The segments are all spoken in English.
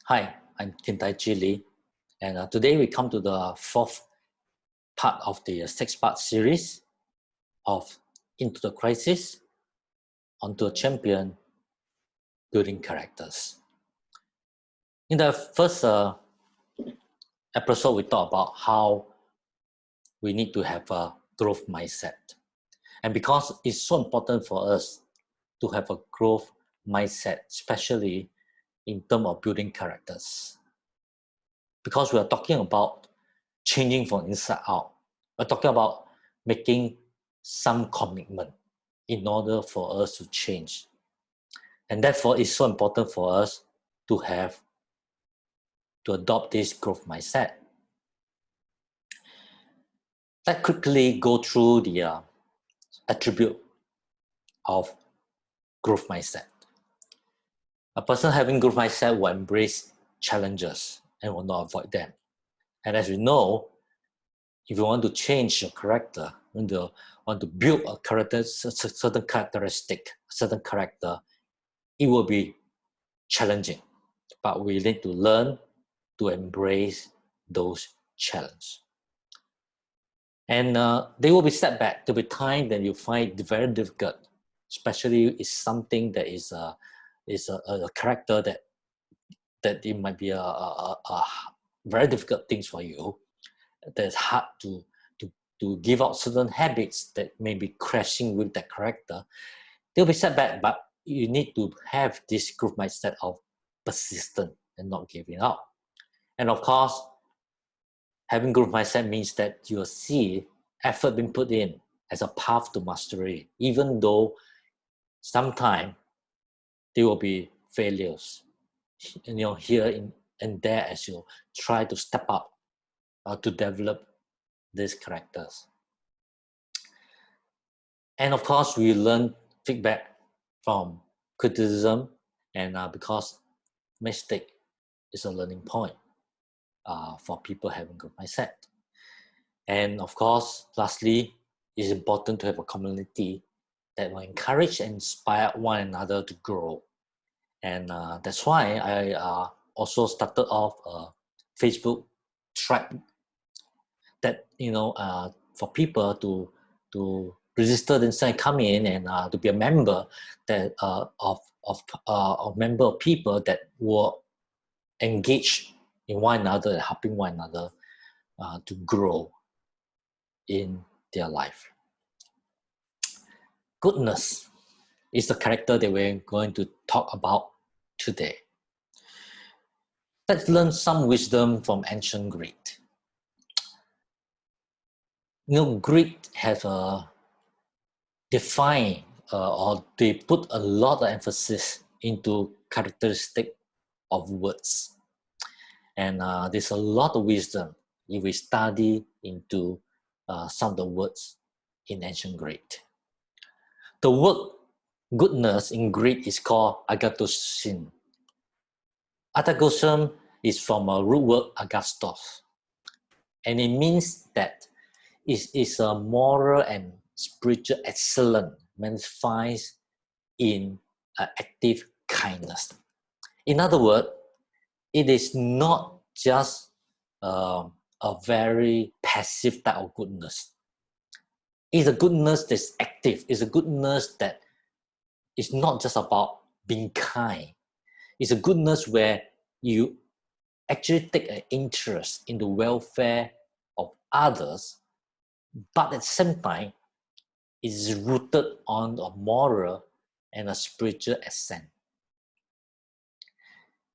Hi, I'm Tin Tai Chi Lee, and today we come to the fourth part of the six-part series of Into the Crisis, Onto a Champion, Building Characters. In the first episode, we talked about how we need to have a growth mindset. And because it's so important for us to have a growth mindset, especially in terms of building characters. Because we are talking about changing from inside out. We're talking about making some commitment in order for us to change. And therefore, it's so important for us to adopt this growth mindset. Let's quickly go through the attribute of growth mindset. A person having growth mindset will embrace challenges and will not avoid them. And as we know, if you want to change your character, when you want to build a character, certain characteristic, certain character, it will be challenging. But we need to learn to embrace those challenges. And there will be setback. There will be time that you find it very difficult, especially if something that is a character that it might be a very difficult things for you. That's hard to give out certain habits that may be crashing with that character. There will be setback, but you need to have this growth mindset of persistent and not giving up. And of course, having growth mindset means that you'll see effort being put in as a path to mastery, even though sometimes there will be failures, here and there as you try to step up to develop these characters. And of course, we learn feedback from criticism, and because mistake is a learning point for people having growth mindset. And of course, lastly, it's important to have a community that will encourage and inspire one another to grow. And that's why I also started off a Facebook tribe that for people to register themselves, come in, and to be a member that of a member of people that will engage in one another and helping one another to grow in their life. Goodness is the character that we're going to talk about today. Let's learn some wisdom from ancient Greek. Greek have defined or they put a lot of emphasis into characteristic of words. And there's a lot of wisdom if we study into some of the words in ancient Greek. The word goodness in Greek is called agathosyn. Agathosyn is from a root word agastos, and it means that it is a moral and spiritual excellence manifest in active kindness. In other words, it is not just a very passive type of goodness. It's a goodness that's active. It's a goodness that is not just about being kind. It's a goodness where you actually take an interest in the welfare of others, but at the same time, it is rooted on a moral and a spiritual ascent.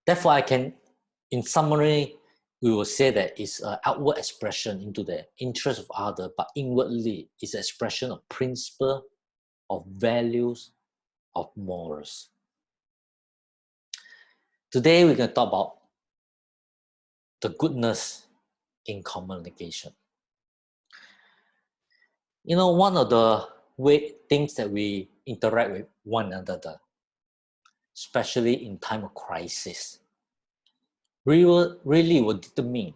Therefore, in summary, we will say that it's an outward expression into the interest of others, but inwardly it's an expression of principle, of values, of morals. Today, we're going to talk about the goodness in communication. One of the things that we interact with one another, especially in time of crisis, really will determine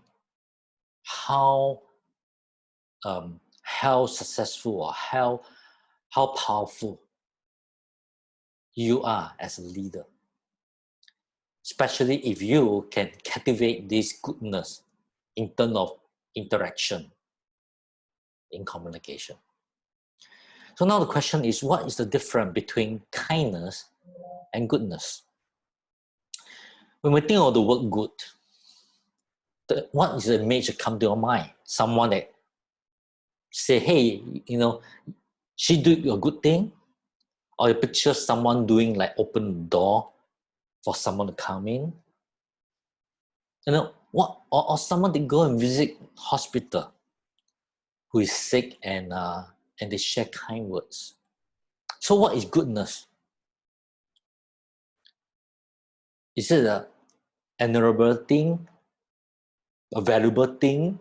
how successful or how powerful you are as a leader. especially if you can cultivate this goodness in terms of interaction in communication. So now the question is, what is the difference between kindness and goodness? When we think of the word good, what is the image that comes to your mind? Someone that say, hey, you know, she did a good thing, or you picture someone doing like open the door for someone to come in. You know, what, or someone that go and visit hospital who is sick and they share kind words. So what is goodness? Is it an honorable thing? A valuable thing?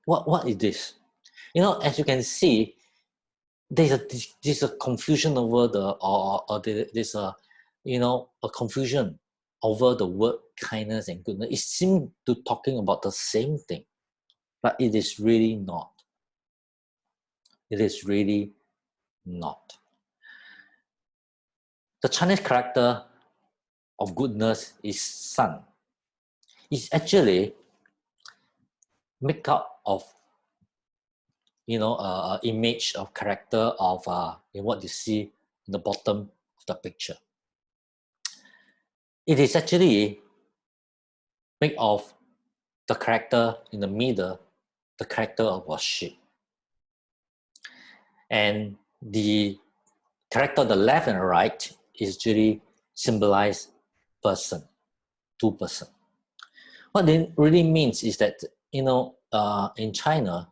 What is this? You know, as you can see, there's a confusion over there's a, you know, a confusion over the word kindness and goodness. It seems to talking about the same thing, but it is really not. It is really not. The Chinese character of goodness is San. It's actually make up of, you know, image of character of in what you see in the bottom of the picture. It is actually made of the character in the middle, the character of a sheep. And the character on the left and right is really symbolize person, two person. What it really means is that, you know, in China,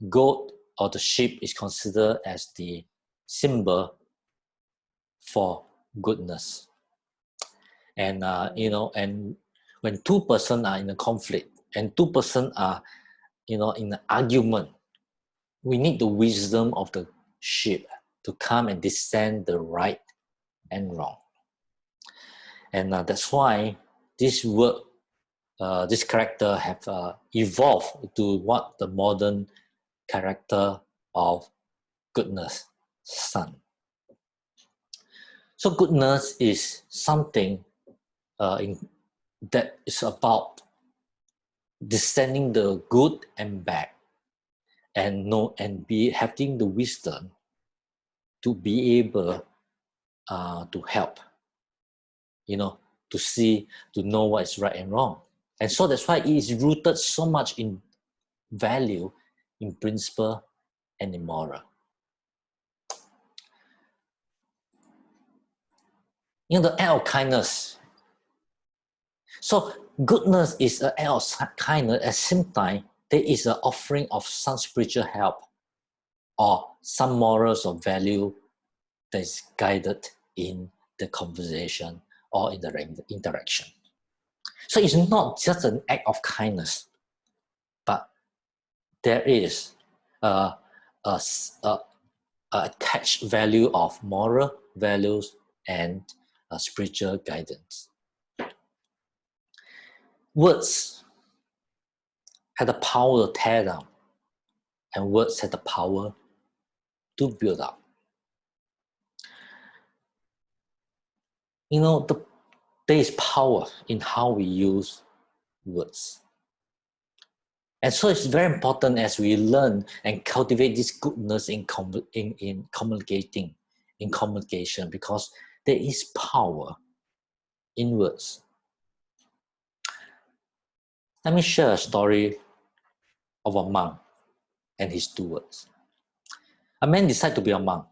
goat or the sheep is considered as the symbol for goodness. And you know, and when two persons are in a conflict and two persons are, you know, in an argument, we need the wisdom of the sheep to come and discern the right and wrong. And that's why this word, this character have evolved to what the modern character of goodness, San. So goodness is something that is about discerning the good and bad, and know and be having the wisdom to be able to help, you know, to see, to know what is right and wrong. And so that's why it is rooted so much in value, in principle, and in moral. You know, the act of kindness. So goodness is an act of kindness. At the same time, there is an offering of some spiritual help or some morals or value that is guided in the conversation or in the interaction. So it's not just an act of kindness, but there is a attached value of moral values and spiritual guidance. Words have the power to tear down, and words have the power to build up. You know, there is power in how we use words. And so it's very important as we learn and cultivate this goodness in communicating, in communication, because there is power in words. Let me share a story of a monk and his two words. A man decided to be a monk,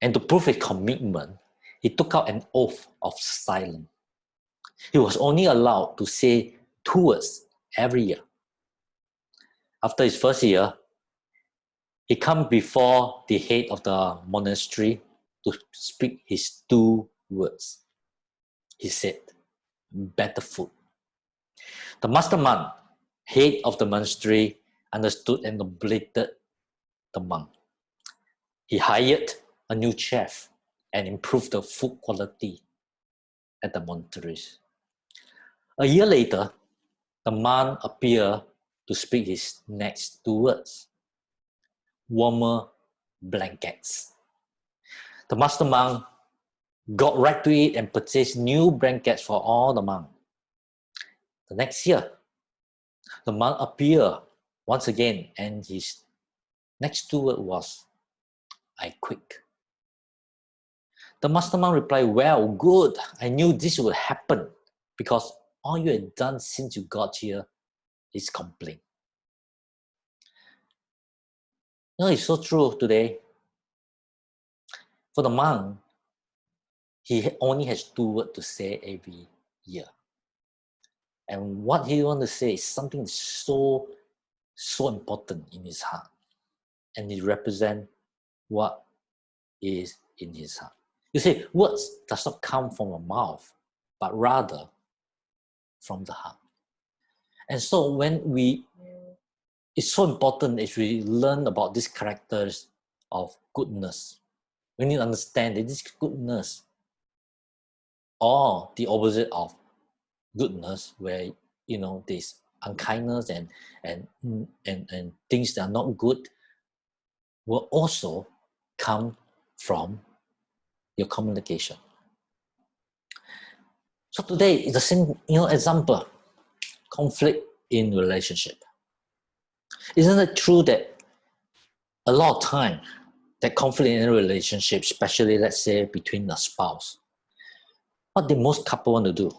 and to prove his commitment, he took out an oath of silence. He was only allowed to say 2 words every year. After his first year, he came before the head of the monastery to speak his 2 words. He said, better food. The master monk, head of the monastery, understood and obliged the monk. He hired a new chef and improved the food quality at the monasteries. A year later, the monk appeared to speak his next 2 words. Warmer blankets. The master monk got right to it and purchased new blankets for all the monks. The next year, the monk appeared once again, and his next two words was, I quit. The mastermind replied, well, good. I knew this would happen because all you had done since you got here is complain. You know, it's so true today. For the monk, he only has two words to say every year. And what he wants to say is something so important in his heart. And it represents what is in his heart. You see, words does not come from a mouth, but rather from the heart. And so it's so important as we learn about these characters of goodness. We need to understand that this goodness, or the opposite of goodness, where there's unkindness and things that are not good, will also come from your communication. So today is the same example, conflict in relationship. Isn't it true that a lot of time that conflict in a relationship, especially let's say between a spouse, what the most couple want to do?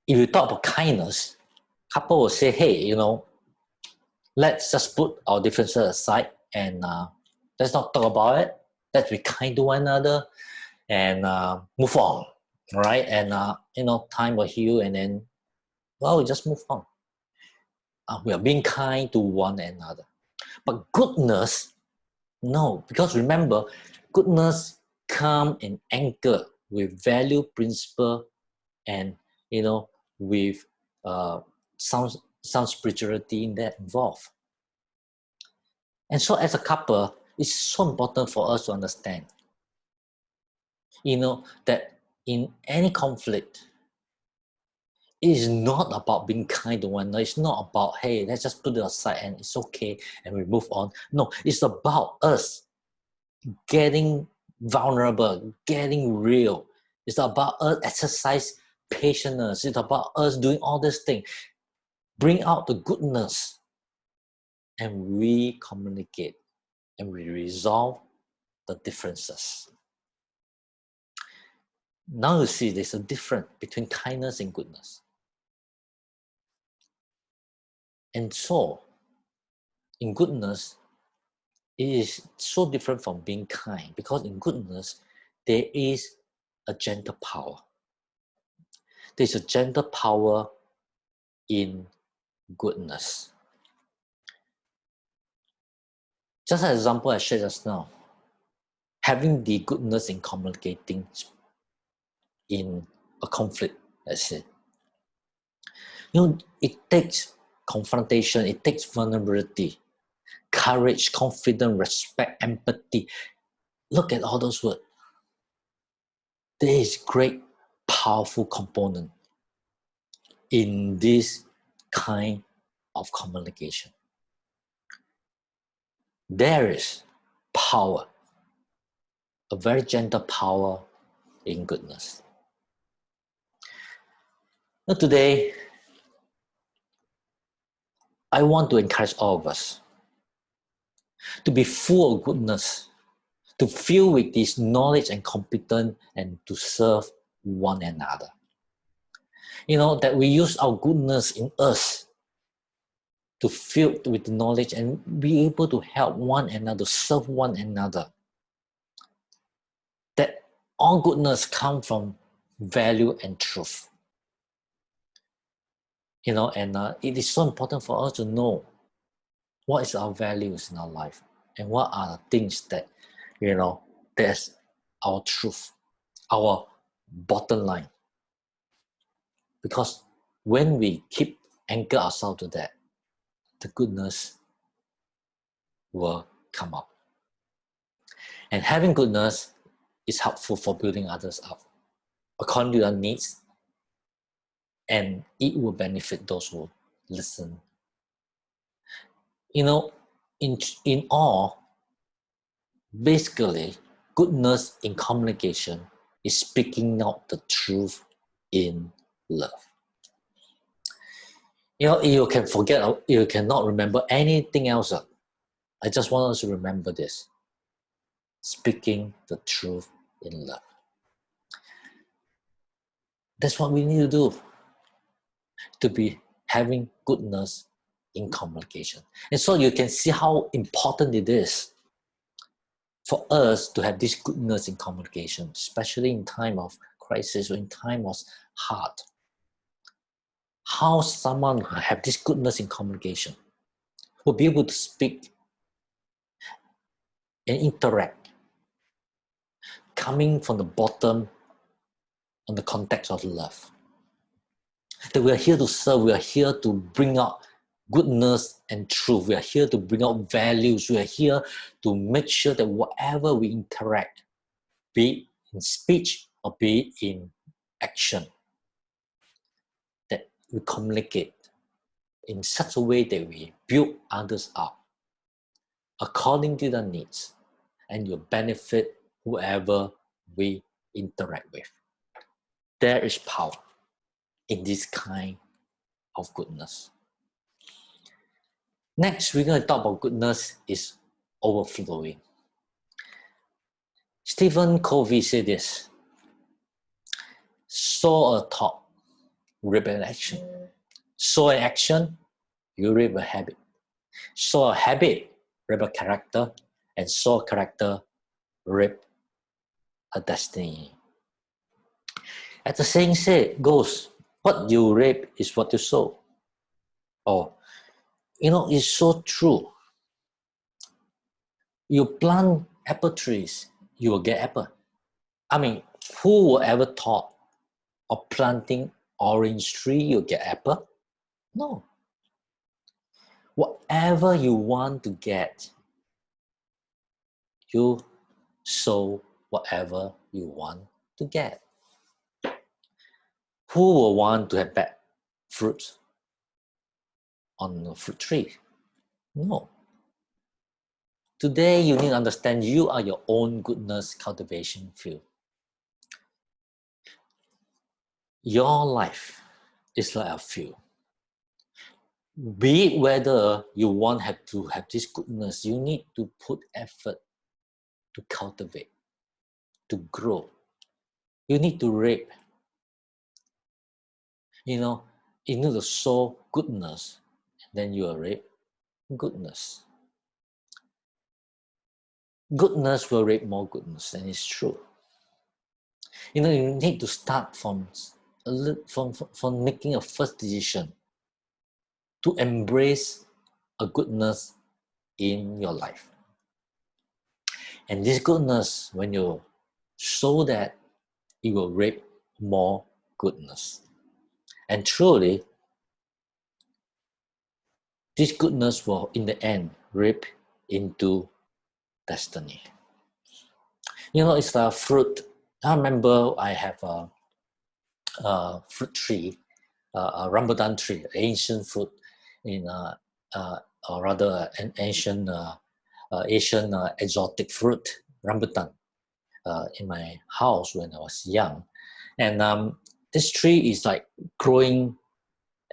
If you talk about kindness, couple will say, hey, let's just put our differences aside and let's not talk about it. Let's be kind to one another and move on, right? And time will heal, and then, well, we just move on. We are being kind to one another. But goodness, no, because remember, goodness come and anchor with value, principle, and with some spirituality in that involved. And so as a couple, it's so important for us to understand, that in any conflict, it is not about being kind to one another. It's not about, hey, let's just put it aside and it's okay and we move on. No, it's about us getting vulnerable, getting real. It's about us exercise patience. It's about us doing all these things. Bring out the goodness, and we communicate and we resolve the differences. Now you see there's a difference between kindness and goodness. And so, in goodness, it is so different from being kind, because in goodness, there is a gentle power. There's a gentle power in goodness. Just an example I shared just now, having the goodness in communicating in a conflict, let's say. It takes confrontation, it takes vulnerability, courage, confidence, respect, empathy. Look at all those words. There is great, powerful component in this kind of communication. There is power, a very gentle power in goodness. Now today, I want to encourage all of us to be full of goodness, to fill with this knowledge and competence, and to serve one another. That we use our goodness in us to fill with the knowledge and be able to help one another, serve one another. That all goodness comes from value and truth. And it is so important for us to know what is our values in our life and what are the things that, that's our truth, our bottom line. Because when we keep anchor ourselves to that, the goodness will come up. And having goodness is helpful for building others up according to their needs, and it will benefit those who listen. In all, basically, goodness in communication is speaking out the truth in love. You can forget, you cannot remember anything else. I just want us to remember this. Speaking the truth in love. That's what we need to do, to be having goodness in communication. And so you can see how important it is for us to have this goodness in communication, especially in time of crisis or in time of hard. How someone who have this goodness in communication will be able to speak and interact, coming from the bottom on the context of love. That we are here to serve, we are here to bring out goodness and truth. We are here to bring out values. We are here to make sure that whatever we interact, be it in speech or be it in action, that we communicate in such a way that we build others up according to their needs, and you benefit whoever we interact with. There is power in this kind of goodness. Next, we're going to talk about goodness is overflowing. Stephen Covey said this: sow a thought, reap an action. Sow an action, you reap a habit. Sow a habit, reap a character. And sow a character, reap a destiny. As the saying goes, what you reap is what you sow. Oh, it's so true. You plant apple trees, you will get apple. I mean, who will ever thought of planting orange tree, you'll get apple? No. Whatever you want to get, you sow whatever you want to get. Who will want to have bad fruits on a fruit tree? No. Today, you need to understand you are your own goodness cultivation field. Your life is like a field. Be it whether you want to have this goodness, you need to put effort to cultivate, to grow. You need to reap. You need to sow goodness, then you will reap goodness. Goodness will reap more goodness, and it's true. You need to start from making a first decision to embrace a goodness in your life. And this goodness, when you sow that, it will reap more goodness. And truly, this goodness will, in the end, reap into destiny. It's a fruit. I remember I have a fruit tree, a rambutan tree, ancient fruit or rather an ancient Asian exotic fruit, rambutan, in my house when I was young. And this tree is like growing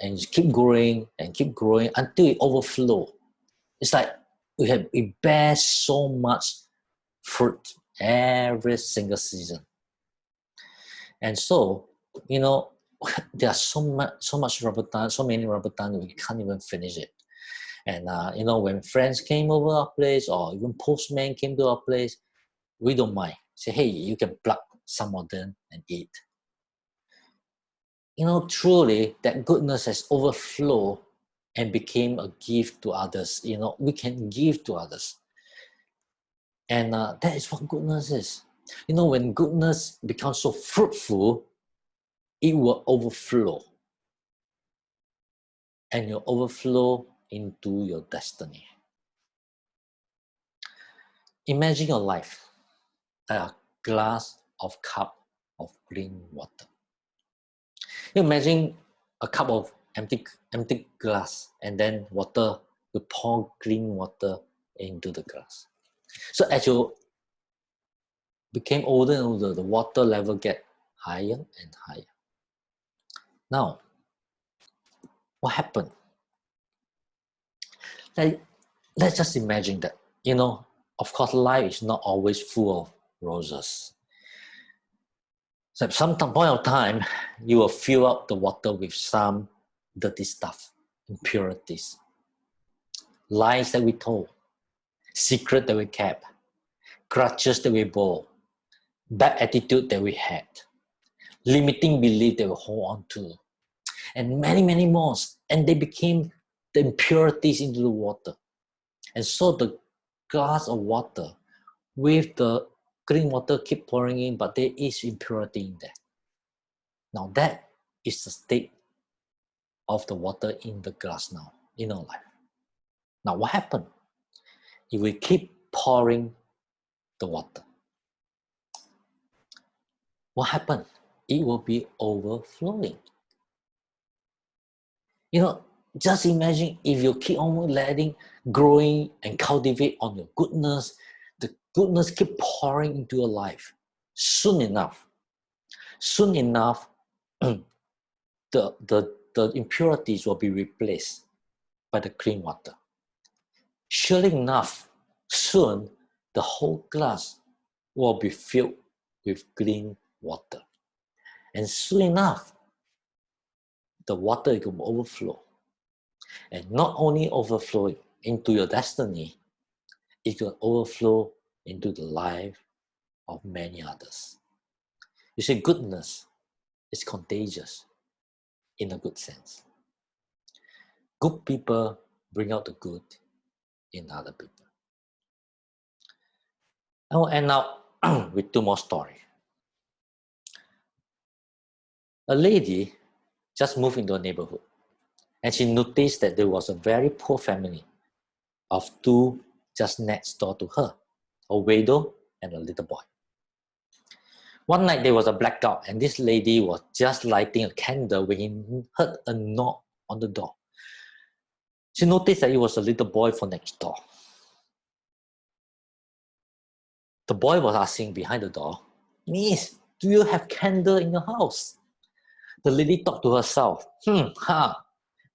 and keep growing and keep growing until it overflows. It's like it bears so much fruit every single season. And so, there's so much rambutan, so many rambutan, we can't even finish it. And when friends came over our place or even postmen came to our place, we don't mind. Say, hey, you can pluck some of them and eat. Truly, that goodness has overflowed and became a gift to others. We can give to others. And that is what goodness is. When goodness becomes so fruitful, it will overflow. And you'll overflow into your destiny. Imagine your life like a glass of cup of clean water. Imagine a cup of empty glass, and then water, you pour clean water into the glass. So as you became older and older, the water level get higher and higher. Now, what happened? Let's just imagine that, of course, life is not always full of roses. So at some point of time, you will fill up the water with some dirty stuff, impurities, lies that we told, secret that we kept, grudges that we bore, bad attitude that we had, limiting belief that we hold on to, and many, many more. And they became the impurities into the water. And so the glass of water with the clean water keep pouring in, but there is impurity in there. Now that is the state of the water in the glass now, in our life. Now what happened? If we keep pouring the water, what happened? It will be overflowing. Just imagine if you keep on letting growing and cultivate on your goodness, the goodness keep pouring into your life. Soon enough, the impurities will be replaced by the clean water. Surely enough, soon the whole glass will be filled with clean water. And soon enough, the water will overflow. And not only overflowing into your destiny, it will overflow into the life of many others. You see, goodness is contagious in a good sense. Good people bring out the good in other people. I will end up with two more stories. A lady just moved into a neighborhood, and she noticed that there was a very poor family of two just next door to her, a widow and a little boy. One night there was a blackout, and this lady was just lighting a candle when he heard a knock on the door. She noticed that it was a little boy from next door. The boy was asking behind the door, "Miss, do you have candle in your house?" The lady thought to herself,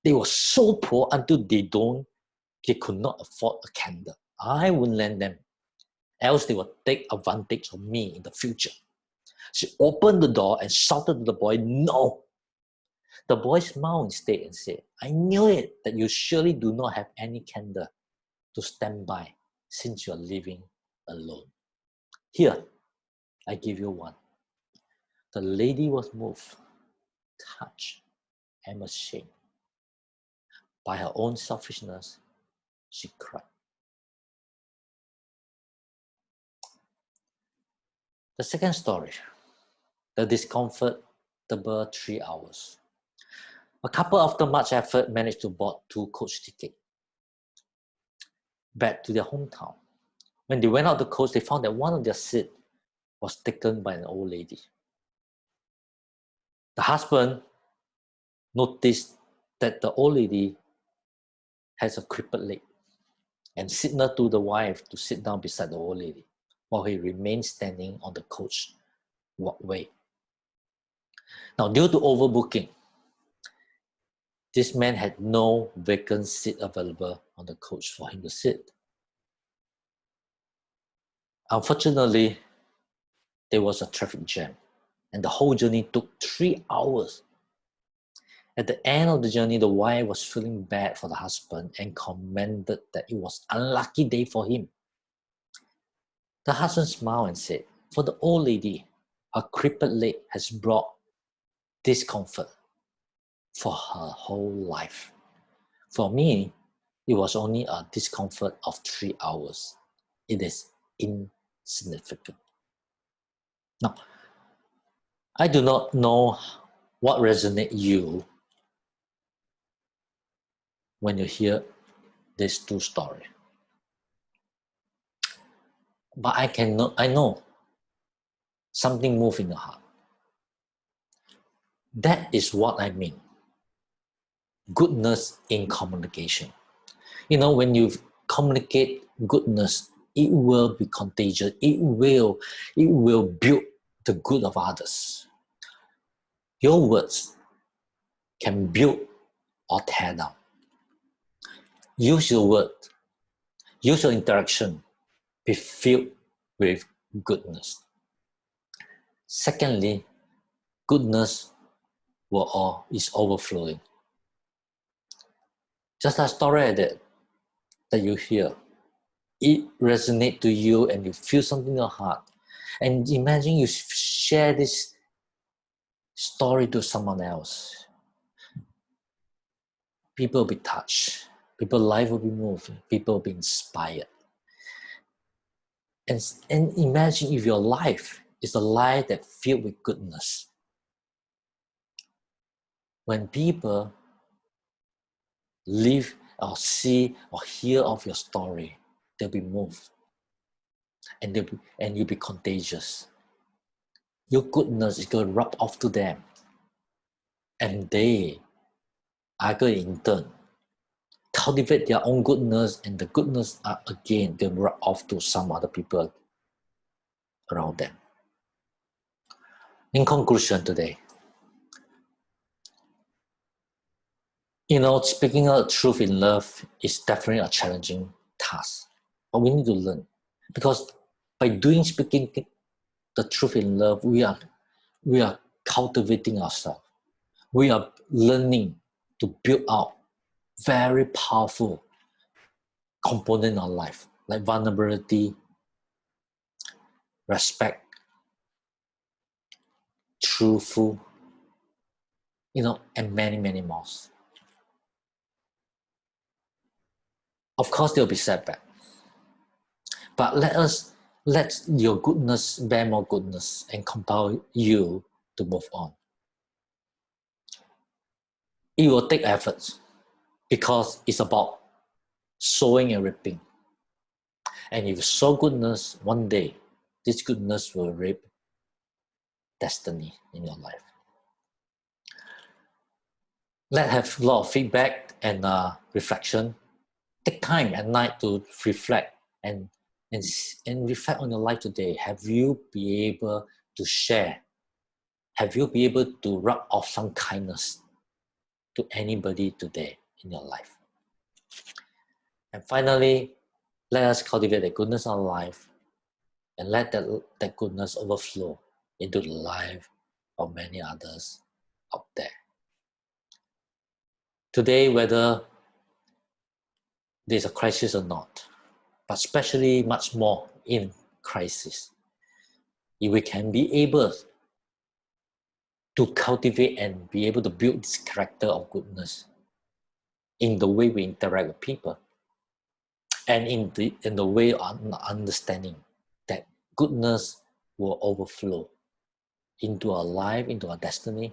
they were so poor until they could not afford a candle. I wouldn't lend them, else they would take advantage of me in the future. She opened the door and shouted to the boy, "No!" The boy smiled instead and said, "I knew it, that you surely do not have any candle to stand by since you are living alone. Here, I give you one." The lady was moved, touched, and ashamed. By her own selfishness, she cried. The second story, the discomfortable 3 hours. A couple, after much effort, managed to board 2 coach tickets back to their hometown. When they went out the coach, they found that one of their seats was taken by an old lady. The husband noticed that the old lady has a crippled leg and signaled to the wife to sit down beside the old lady while he remained standing on the coach walkway. Now, due to overbooking, this man had no vacant seat available on the coach for him to sit. Unfortunately, there was a traffic jam, and the whole journey took 3 hours. At the end of the journey, the wife was feeling bad for the husband and commented that it was an unlucky day for him. The husband smiled and said, "For the old lady, her crippled leg has brought discomfort for her whole life. For me, it was only a discomfort of 3 hours. It is insignificant." Now, I do not know what resonates you when you hear these two stories. But I know something moves in the heart. That is what I mean. Goodness in communication. When you communicate goodness, it will be contagious. It will build the good of others. Your words can build or tear down. Use your word, use your interaction, be filled with goodness. Secondly, goodness is overflowing. Just a story that you hear, it resonates to you and you feel something in your heart. And imagine you share this story to someone else. People will be touched. People's life will be moved. People will be inspired. And imagine if your life is a life that filled with goodness. When people live or see or hear of your story, they'll be moved. And you'll be contagious. Your goodness is going to rub off to them. And they are going to in turn cultivate their own goodness, and the goodness are again going to rub off to some other people around them. In conclusion today, speaking of truth in love is definitely a challenging task, but we need to learn, because by speaking the truth in love, we are cultivating ourselves. We are learning to build out very powerful component of life, like vulnerability, respect, truthful, and many, many more. Of course, there'll be setback, but let your goodness bear more goodness and compel you to move on. It will take efforts, because it's about sowing and reaping. And if you sow goodness, one day, this goodness will reap destiny in your life. Let's have a lot of feedback and reflection. Take time at night to reflect and reflect on your life today. Have you been able to share? Have you been able to rub off some kindness to anybody today in your life? And finally, let us cultivate the goodness of life and let that goodness overflow into the life of many others out there. Today, whether there's a crisis or not, but especially much more in crisis, if we can be able to cultivate and be able to build this character of goodness in the way we interact with people, and in the way of understanding that goodness will overflow into our life, into our destiny,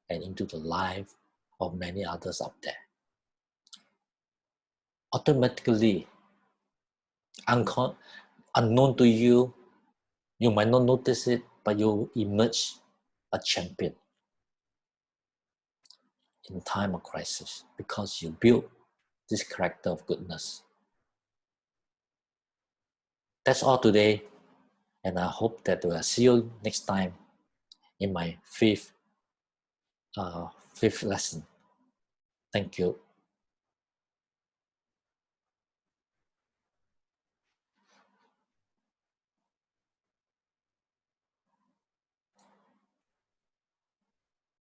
and into the life of many others out there. Automatically, unknown to you, you might not notice it, but you emerge a champion in time of crisis, because you build this character of goodness. That's all today, and I hope that we'll see you next time in my fifth lesson. Thank you.